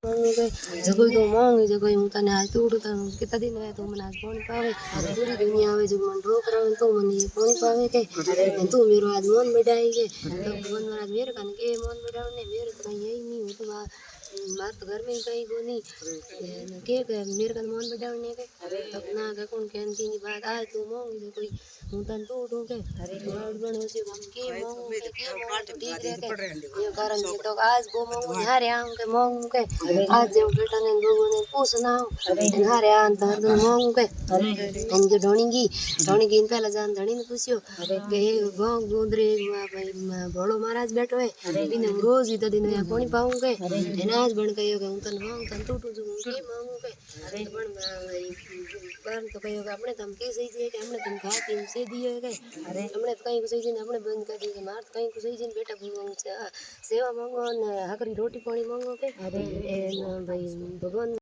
जगह तो मांग जगह हूँ तने आज तू उठता कितना दिन है तो मन आज पानी पावे पूरी दुनिया में जो मन रोक रहा है तो मन ये पानी पावे के तू मेरो आज मन मिटाई के तो भगवान महाराज मेरे कन के मन मिटाने मेरे तो कहीं यही नहीं हो तो मार तो घर में कहीं को नहीं के मेरे कन मन मिटाने के तब ना का कौन कहती नहीं बात आज तू मांग जो कोई हूँ तन तो उठो के वर्ड बन हो से हम के मांगू के ठीक रहे के ये कारण ये तो आज को मांगू यार आऊं के मांगू के आज जो बेटा ने लोगों ने पूछना घरे आन तो हर मांगू के इनके ढोनी की इन पहले जान धनी ने पूछियो के गांव गोंदरे भाई भोलो महाराज बैठो है दिन रोज इधर दिन या पानी पाऊं के अनाज बन के योगा तन मांग तन टूटू जो के मांगू के बन बार तो कहियो अपने तम के सही है कि हमने तुम खा पी से दिए के हमने कहीं सही दिन हमने बंद कर दी मार कहीं सही दिन बेटा भगवान से सेवा मांगो ने हकरी रोटी पानी मांगो के भाई भगवान